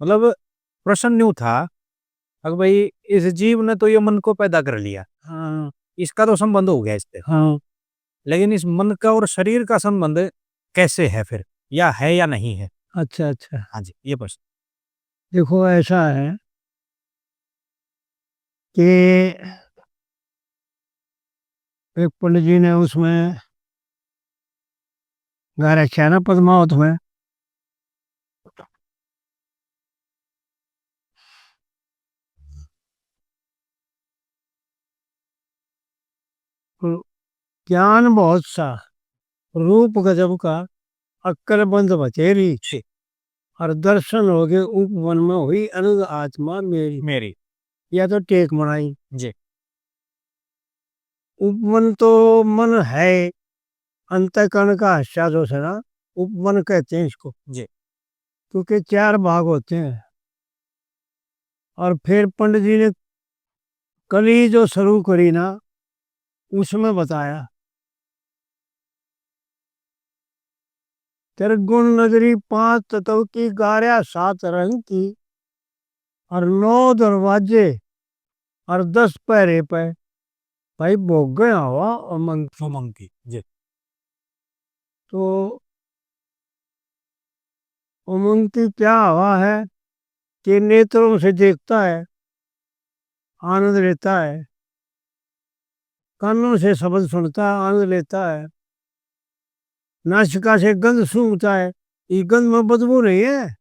मतलब प्रश्न न्यू था, अगर भाई इस जीव ने तो ये मन को पैदा कर लिया, हाँ इसका तो संबंध हो गया इससे। हाँ। लेकिन इस मन का और शरीर का संबंध कैसे है फिर? या है या नहीं है? अच्छा अच्छा। हाँ जी, ये प्रश्न। देखो ऐसा है कि एक पंडित जी ने उसमें गा रखा है ना पद्मावत में। ज्ञान बहुत सा, रूप गजब का, अक्कल बंद बचेरी, छी, और दर्शन हो गए उपवन में हुई अनंग आत्मा मेरी। मेरी। या तो टेक मनाई। जी। उपवन तो मन है, अंतःकरण का हिस्सा जो है ना, उपवन कहते हैं इसको। जी। क्योंकि चार भाग होते हैं। और फिर पंडित जी ने कली जो शुरू करी ना, उसमें बताया तेरे गुण नगरी पांच तत्व की, गारया सात रंग की, और नौ दरवाजे, और 10 पहरे पे। भाई भोग गया हुआ उमंग। उमंग की। जी। तो उमंग की क्या हवा है कि नेत्रों से देखता है, आनंद लेता है, कानों से शब्द सुनता है, आनंद लेता है, नासिका से गंध सूंघता है। ये गंध में बदबू नहीं है,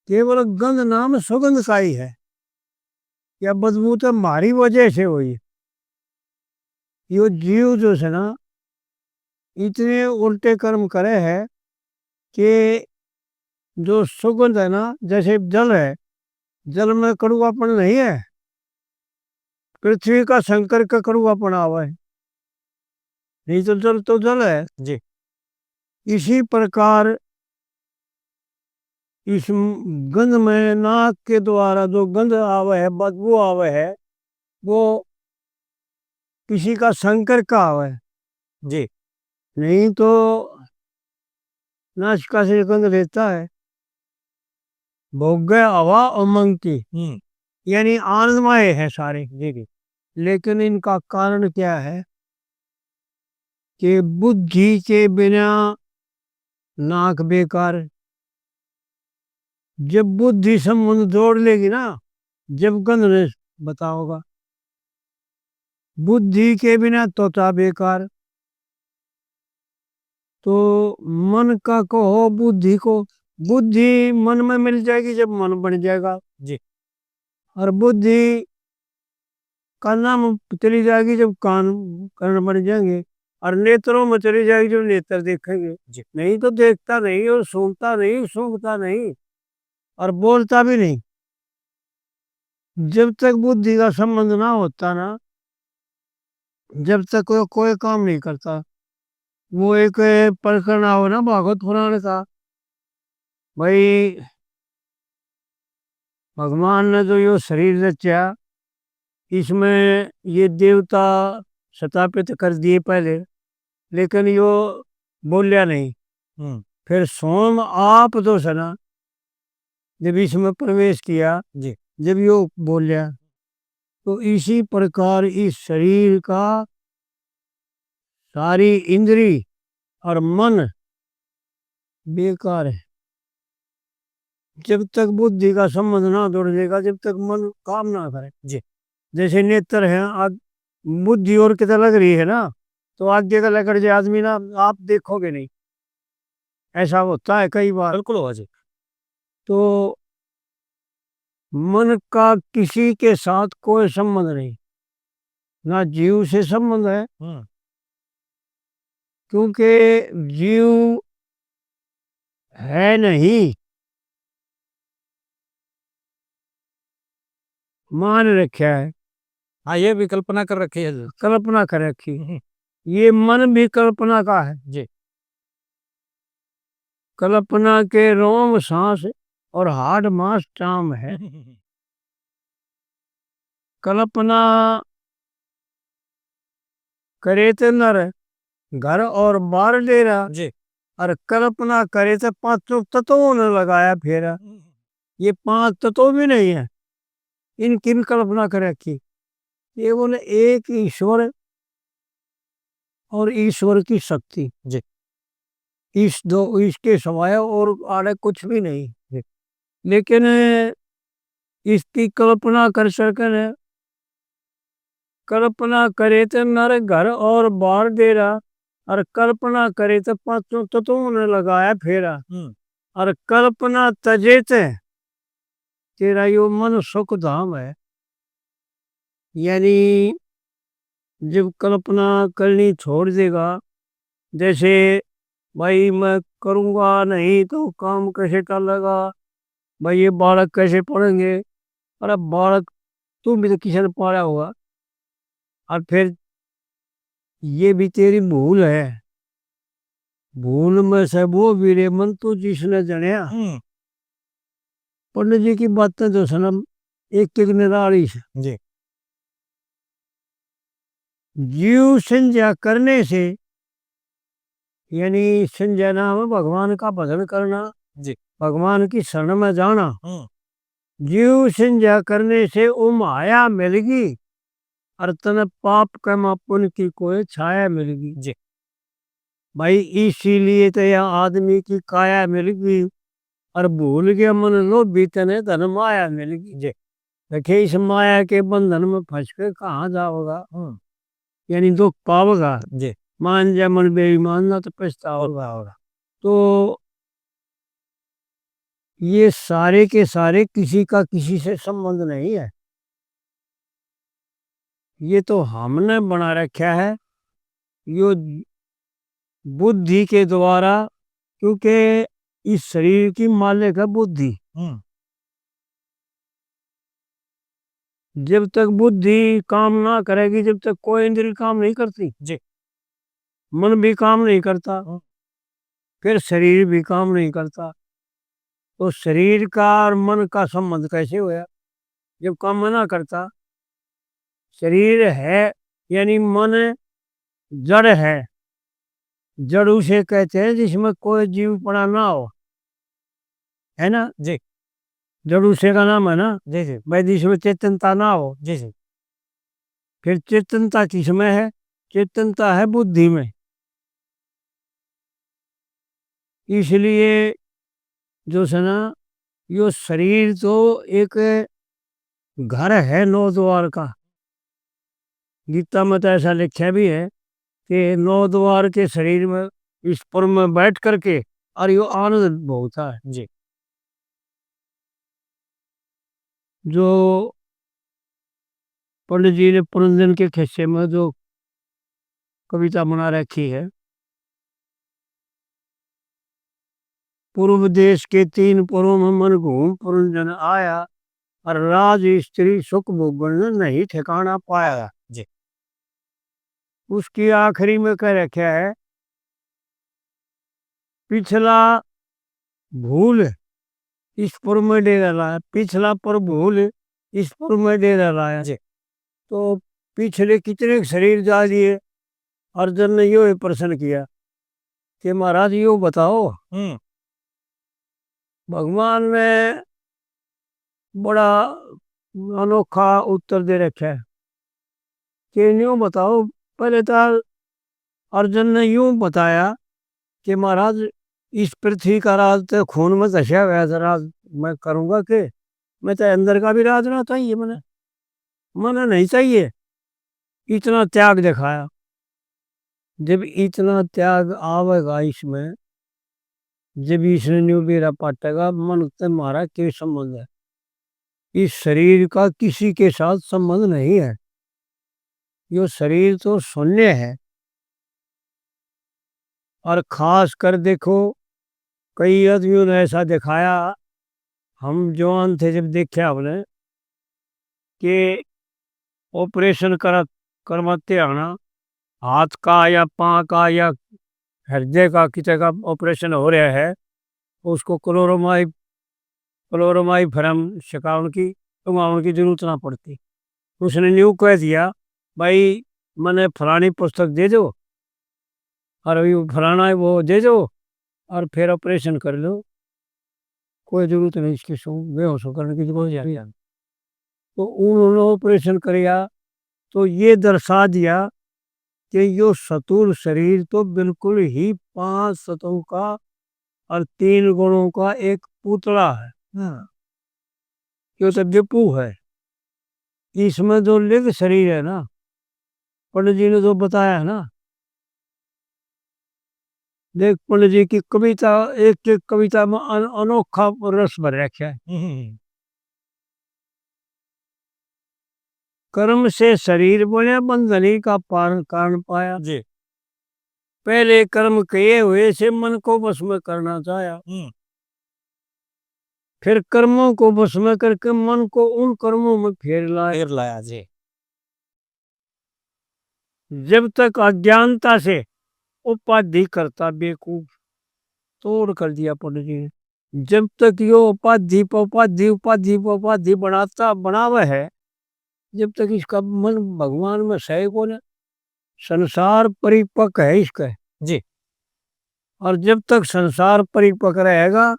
केवल गंध नाम सुगंध का ही है। या बदबू तो हमारी वजह से हुई। ये जीव जो है ना, इतने उल्टे कर्म करे है कि जो सुगंध है ना, जैसे जल है, जल में कड़ुआपन नहीं है, पृथ्वी का शंकर का कड़ुआपन आवा है, नहीं तो जल तो जल है। जी। इसी प्रकार इस गंध में नाक के द्वारा जो गंध आवे है, बदबू आवे है, वो किसी का शंकर का आवे है। जी। नहीं तो नासिका से गंध लेता है, भोग गए हवा उमंग की, यानी आनंदमय है सारे। जी। जी। लेकिन इनका कारण क्या है कि बुद्धि के बिना नाक बेकार। जब बुद्धि संबंध जोड़ लेगी ना, जब गंध ने बताओगा, बुद्धि के बिना तोता बेकार। तो मन का कहो बुद्धि को, बुद्धि मन में मिल जाएगी जब मन बन जाएगा। जी। और बुद्धि कान में चली जाएगी जब कान कर्ण बन जाएंगे। और नेत्रों में चली जाएगी जब नेत्र देखेंगे। जी। नहीं तो देखता नहीं, और सुनता नहीं, सूंघता नहीं, और बोलता भी नहीं। जब तक बुद्धि का संबंध ना होता ना, जब तक वो कोई काम नहीं करता। वो एक प्रकरण आओ ना भागवत पुराण का, भाई भगवान ने जो यो शरीर रचा, इसमें ये देवता स्थापित कर दिए पहले, लेकिन यो बोलिया नहीं। फिर सोम आप तो सना, जब इसमें प्रवेश किया, जी। जब यो बोलिया। तो इसी प्रकार इस शरीर का सारी इंद्री और मन बेकार है। जब तक बुद्धि का संबंध ना जोड़ देगा, जब तक मन काम ना करे। जी। जैसे नेत्र है, आग बुद्धि और कितना लग रही है ना, तो आगे का लेकर जो आदमी ना, आप देखोगे नहीं। ऐसा होता है कई बार। बिल्कुल होगा जी। तो मन का किसी के साथ कोई संबंध नहीं, ना जीव से संबंध है, क्योंकि जीव है नहीं, मान रखा है, हाँ, ये भी कल्पना कर रखी है। कल्पना कर रखी। ये मन भी कल्पना का है। जी। कल्पना के रोम सांस और हाड मास टाम है। कल्पना करे तो नर घर और बार डेरा, जी। और कल्पना करे तो पांचों तत्वों ने लगाया फेरा। ये 5 तत्व भी नहीं है। इनकी भी कल्पना कर रखी। ये बोले एक ईश्वर और ईश्वर की शक्ति, जी इस दो इसके सिवाय और आड़े कुछ भी नहीं। जी लेकिन इसकी कल्पना कर सके न, कल्पना करे तो मेरे घर और बाहर डेरा, और कल्पना करे तो पांचों तत्वों ने लगाया फेरा, और कल्पना तजे ते तेरा यो मन सुख धाम है। यानी जब कल्पना करनी छोड़ देगा, जैसे भाई मैं करूँगा नहीं तो काम कैसे चलेगा, भाई ये बालक कैसे पढ़ेंगे, अरे बालक तू भी तो किसी ने पाला होगा, और फिर ये भी तेरी भूल है, भूल में से वो वीरे मन तू जिसने जनिया। पंडित जी की बातें तो सनम एक एक निराली से। जी जीव संज्ञा करने से, यानी संज्ञा नाम है भगवान का भजन करना, जी भगवान की शरण में जाना। जीव संज्ञा करने से वो माया मिलेगी, और तने पाप कर्म पुण्य की कोई छाया मिलेगी। जी भाई इसीलिए तो यह आदमी की काया मिलेगी, और भूल गया मन लो बीतने धन माया मिलेगी। जी देखिए इस माया के बंधन में फंस के कहाँ जाओगा, यानी दुख पाओगा। जी मान जा मन बेईमान ना तो पछताओगा होगा। तो ये सारे के सारे किसी का किसी से संबंध नहीं है, ये तो हमने बना रखा है यो बुद्धि के द्वारा, क्योंकि इस शरीर की मालिक है बुद्धि। जब तक बुद्धि काम ना करेगी, जब तक कोई इंद्रिय काम नहीं करती, जी मन भी काम नहीं करता, फिर शरीर भी काम नहीं करता। तो शरीर का और मन का संबंध कैसे होया, जब काम ना करता। शरीर है यानी मन जड़ है, जड़ उसे कहते हैं जिसमें कोई जीवपना ना हो, है ना। जी जड़ उसे का नाम है ना, जी जी भाई जिसमें चेतनता ना हो। जी जी फिर चेतनता किसमें है, चेतनता है बुद्धि में। इसलिए जो है ना, यो शरीर तो एक घर है नौ द्वार का। गीता में तो ऐसा लिखा भी है कि नौ द्वार के शरीर में इस पर में बैठ करके और यो आनंद भोगता है। जी जो पंडित जी ने पुरंदर के खिस्से में जो कविता बना रखी है, पूर्व देश के 3 पुरों में मन घूम पुरंजन आया, और राज स्त्री सुख भोगन नहीं ठिकाना पाया। जी उसकी आखिरी में कह रखा है, पिछला भूल इस पुर में डेरा लाया, पिछला पर भूल इस पुर में डेरा लाया। जी तो पिछले कितने शरीर जा दिए। अर्जुन ने यो प्रश्न किया कि महाराज यो बताओ, भगवान ने बड़ा अनोखा उत्तर दे रखा है कि यूँ बताओ। पहले तो अर्जुन ने यूँ बताया कि महाराज इस पृथ्वी का राज तो खून में धसा हुआ था, राज मैं करूँगा कि मैं तो अंदर का भी राज ना चाहिए, मैंने मैंने नहीं चाहिए। इतना त्याग दिखाया। जब इतना त्याग आवेगा इसमें, जब इसने न्यू बेरा पाटेगा, मन से मारा के संबंध है, इस शरीर का किसी के साथ संबंध नहीं है। यो शरीर तो शून्य है। और खास कर देखो, कई आदमियों ने ऐसा दिखाया, हम जवान थे जब देखे आपने कि ऑपरेशन करवाते आना, हाथ का या पाँव का या हृदय का किसी का ऑपरेशन हो रहा है, उसको क्लोरोमाई फ्रम शिकाउन की उंगाउन की जरूरत ना पड़ती। उसने न्यू कह दिया, भाई मैंने फलानी पुस्तक दे दो और अभी फलाना है वो दे दो और फिर ऑपरेशन कर लो। कोई जरूरत नहीं इसकी बेहोश करने की जरूरत नहीं। तो उन्होंने ऑपरेशन किया तो ये दर्शा दिया कि यो सतुर शरीर तो बिल्कुल ही 5 तत्वों का और 3 गुणों का एक पुतला है। हाँ, यो तो विपु है। इसमें जो लिंग शरीर है ना, पंडित जी ने जो बताया है ना, देख पंडित जी की कविता, एक एक कविता में अनोखा रस भर रखा है। कर्म से शरीर बने बंधनी का कारण पाया जी। पहले कर्म किए हुए से मन को वश में करना चाहा, फिर कर्मों को वश में करके मन को उन कर्मों में फेर लाया जी। जब तक अज्ञानता से उपाधि करता बेवकूफ, तोड़ कर दिया पंडित जी ने। जब तक यो उपाधि उपाधि उपाधि उपाधि बनावा है, जब तक इसका मन भगवान में सही को न, संसार परिपक्व है इसका जी। और जब तक संसार परिपक्व रहेगा,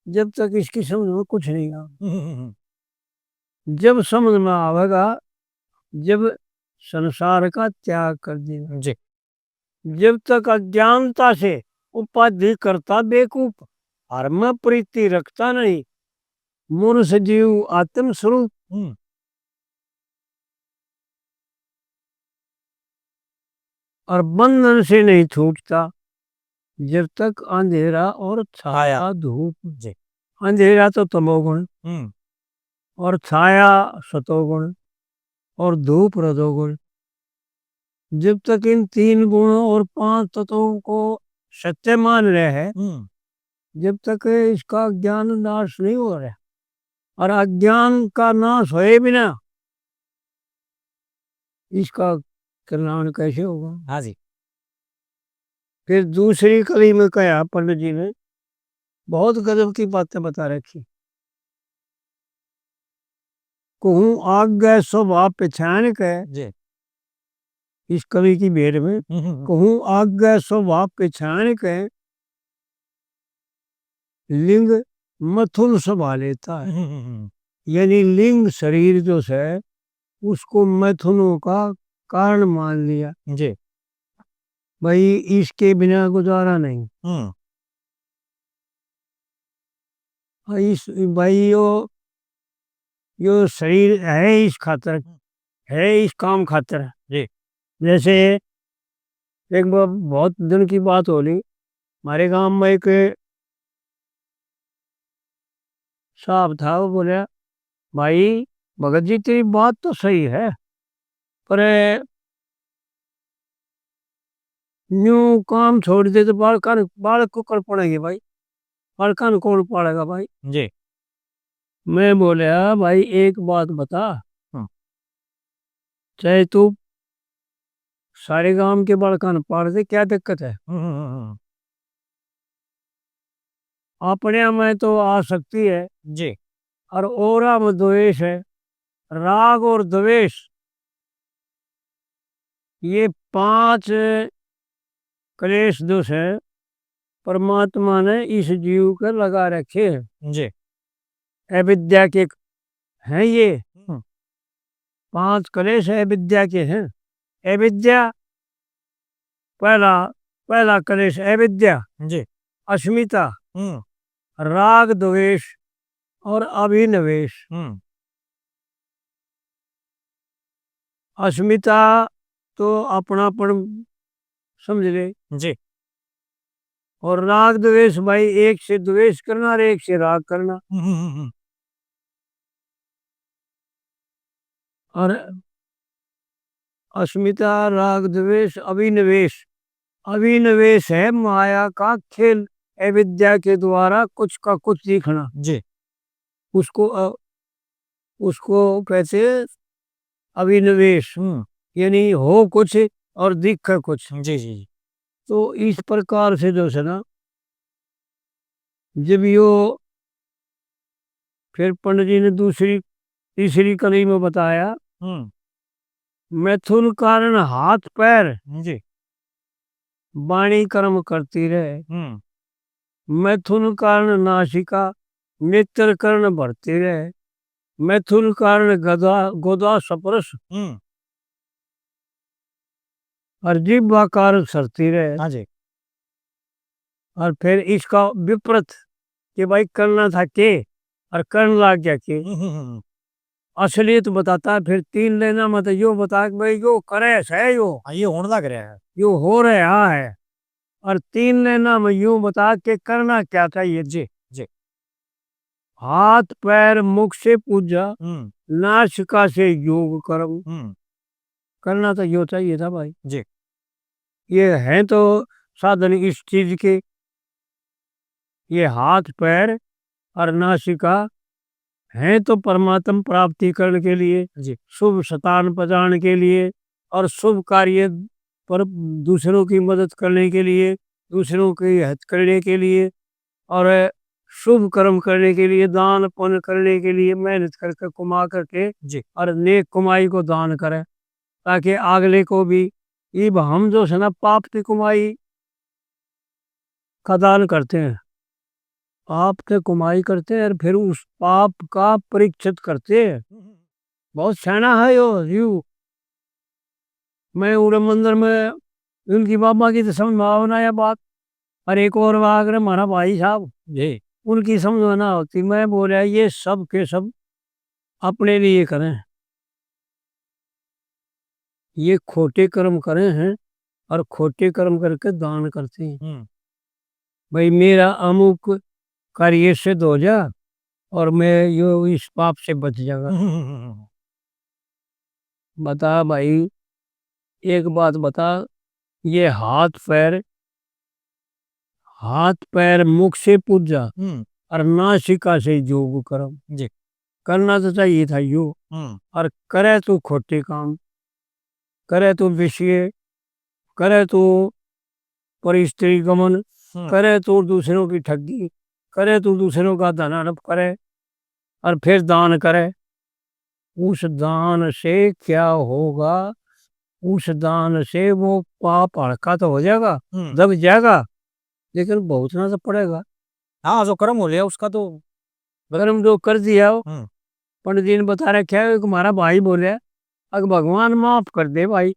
जब तक इसकी समझ में कुछ नहीं आएगा। जब समझ में आवेगा, जब संसार का त्याग कर देगा जी। जब तक अज्ञानता से उपाधि करता बेवकूफ, और में प्रीति रखता नहीं, मनुष्य जीव आत्म स्वरूप, और बंधन से नहीं छूटता जब तक अंधेरा और छाया धूप जी। अंधेरा तो तमोगुण, और छाया सतोगुण, और धूप रजोगुण। जब तक इन 3 गुणों और 5 तत्वों को सत्य मान रहे हैं, जब तक इसका ज्ञान नाश नहीं हो रहा। और अज्ञान का नाश होए बिना इसका कल्याण कैसे होगा। हाँ जी। फिर दूसरी कड़ी में कहा पंडित जी ने, बहुत गजब की बातें बता रखी। कहूँ आज्ञा स्वभाव पहचान के जी, इस कवि की भेद में कहूँ आज्ञा स्वभाव पहचान के लिंग मथुन सभा लेता है। यानी लिंग शरीर जो है उसको मैथुनों का कारण मान लिया जी। भाई इसके बिना गुजारा नहीं। इस भाई यो शरीर है इस खातर, है इस काम खातर जी। जैसे एक बहुत दिन की बात हो ली, हमारे गांव में एक साहब था, वो बोले भाई भगत जी तेरी बात तो सही है, पर न्यू काम छोड़ दे तो बालक को कर पड़ेंगे भाई, बालकान कौन पड़ेगा भाई जी। मैं बोला भाई एक बात बता, चाहे तू सारे गांव के बालकान पाड़ दे, क्या दिक्कत है। अपने में तो आ सकती है जी, और ओरा में द्वेष है। राग और द्वेष ये 5 क्लेश दोष है, परमात्मा ने इस जीव को लगा रखे हैं जी। अविद्या के हैं ये 5 क्लेश अविद्या के हैं। अविद्या पहला क्लेश अविद्या जी, अस्मिता, राग द्वेष और अभिनिवेश। अस्मिता तो अपनापन समझ ले जी, और राग द्वेष भाई एक से द्वेष करना और एक से राग करना। और अस्मिता राग द्वेष अभिनिवेश, अभिनिवेश है माया का खेल, अविद्या के द्वारा कुछ का कुछ दिखना जी। उसको कैसे अभिनिवेश, यानी हो कुछ और दिख कुछ जी जी। तो इस प्रकार से जो है ना, जब यो फिर पंडित जी ने तीसरी कली में बताया, मैथुन कारण हाथ पैर जी, वाणी कर्म करती रहे। मैथुन कारण नासिका नेत्र कर्ण भरते रहे, मैथुन कारण गदा गोदा सपरस, और जिह्वा कारण सरती रहे। हाँ जी। और फिर इसका विपरीत कि भाई करना था के और करने लग गया के, असलियत बताता है। फिर तीन लेना मत यो बता कि भाई यो करे है ये होने लग रहा है। यो हो रहा है। और तीन लेना में यूं बता के करना क्या चाहिए। जी जी। हाथ पैर मुख से पूजा, नासिका से योग कर्म। करना तो यो चाहिए था भाई। जी। ये है तो साधन इस चीज के, ये हाथ पैर और नासिका हैं तो परमात्म प्राप्ति करने के लिए, जी। शुभ शतान पजाने के लिए, और शुभ कार्य पर दूसरों की मदद करने के लिए, दूसरों की हित करने के लिए, और शुभ कर्म करने के लिए, दान पुण्य करने के लिए, मेहनत करके कमा करके जी। और नेक कमाई को दान करें, ताकि अगले को भी इब हम जो है ना पाप की कमाई का दान करते हैं, पाप के कमाई करते हैं और फिर उस पाप का परीक्षित करते हैं। बहुत सैना है यू। मैं उड़े मंदिर में उनकी बाबा की तो समझ में आवना है बात, और एक और बात हमारा भाई साहब जी। उनकी समझ में ना होती। मैं बोला ये सब के सब अपने लिए करें, ये खोटे कर्म करे हैं और खोटे कर्म करके दान करते हैं। भाई मेरा अमुक कार्य से हो जा और मैं यो इस पाप से बच जाएगा। बता भाई, एक बात बता, ये हाथ पैर मुख से पूजा और नासिका से योग कर्म। जी। करना तो चाहिए था यो, और करे तो खोटे काम, करे तो विषय, करे तो पर स्त्री गमन, करे तो दूसरों की ठगी, करे तो दूसरों का धन हड़प करे, और फिर दान करे। उस दान से क्या होगा? उस दान से वो पाप हल्का तो हो जाएगा, दब जाएगा, लेकिन भुगतना तो पड़ेगा। हाँ, जो कर्म हो लिया उसका तो कर्म जो कर दिया हो, पंडित जी ने बता रखा है। हमारा भाई बोले अगर भगवान माफ कर दे भाई,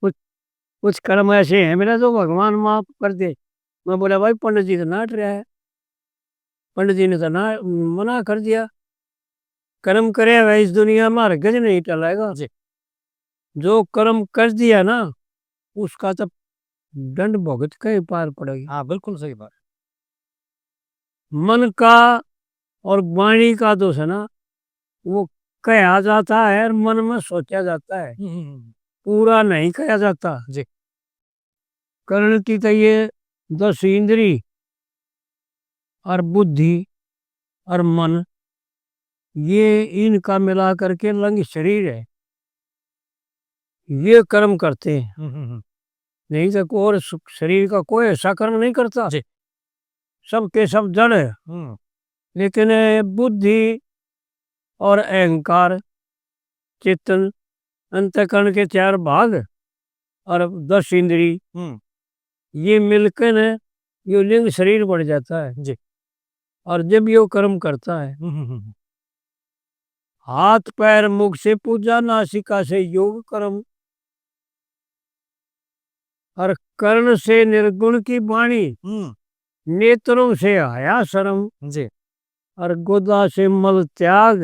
कुछ कुछ कर्म ऐसे हैं मेरा जो भगवान माफ कर दे। मैं बोला भाई पंडित जी तो नाट रहा है, पंडित जी ने तो ना मना कर दिया। कर्म करे हुआ इस दुनिया में हरगिज नहीं टलेगा। जो कर्म कर दिया ना उसका तो दंड भुगत के ही पार पड़ेगी। हाँ, बिल्कुल सही बात। मन का और वाणी का दोष है ना, वो कहा जाता है और मन में सोचा जाता है, पूरा नहीं कहा जाता। जी। कर्ण की तो ये 10 इंद्री और बुद्धि और मन, ये इनका मिला करके लंग शरीर है, ये कर्म करते हैं। नहीं तो और शरीर का कोई ऐसा कर्म नहीं करता। जी। सब के सब जड़ है। लेकिन बुद्धि और अहंकार, चेतन, अंतःकरण के 4 भाग और 10 इंद्री, ये मिलकर न यो लिंग शरीर बढ़ जाता है। जी। और जब यो कर्म करता है, हाथ पैर मुख से पूजा, नासिका से योग कर्म, और कर्ण से निर्गुण की वाणी, नेत्रों से हया शर्म, जी। और गोदा से मल त्याग,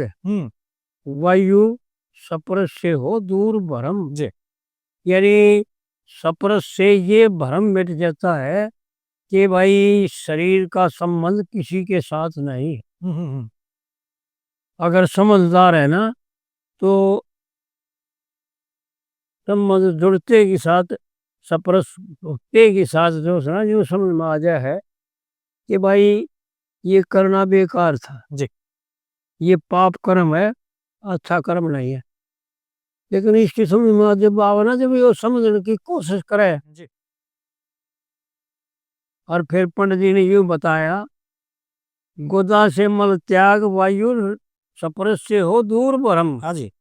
वायु सप्रस से हो दूर भरम। जी। यानी सप्रस से ये भरम मिट जाता है कि भाई शरीर का संबंध किसी के साथ नहीं। अगर समझदार है ना तो संबंध जुड़ते के साथ, सप्रस होते के साथ जो है ना, यूँ समझ में आ जाए है कि भाई ये करना बेकार था। जी। ये पाप कर्म है, अच्छा कर्म नहीं है। लेकिन इसकी समझ में जब आवे ना, जब ये समझने की कोशिश करे, जी। और फिर पंडित जी ने यूं बताया, गोदा से मल त्याग, वायु सप्रस से हो दूर भरम। हाँ जी।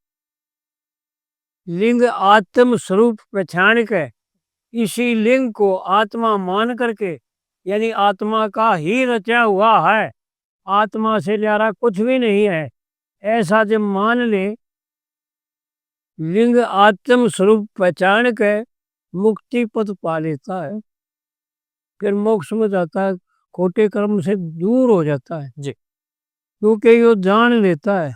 लिंग आत्म स्वरूप पहचान के, इसी लिंग को आत्मा मान करके, यानी आत्मा का ही रचा हुआ है, आत्मा से न्यारा कुछ भी नहीं है, ऐसा जब मान ले, लिंग आत्म स्वरूप पहचान के मुक्ति पद पा लेता है, फिर मोक्ष में जाता है, खोटे कर्म से दूर हो जाता है जी। क्योंकि यो जान लेता है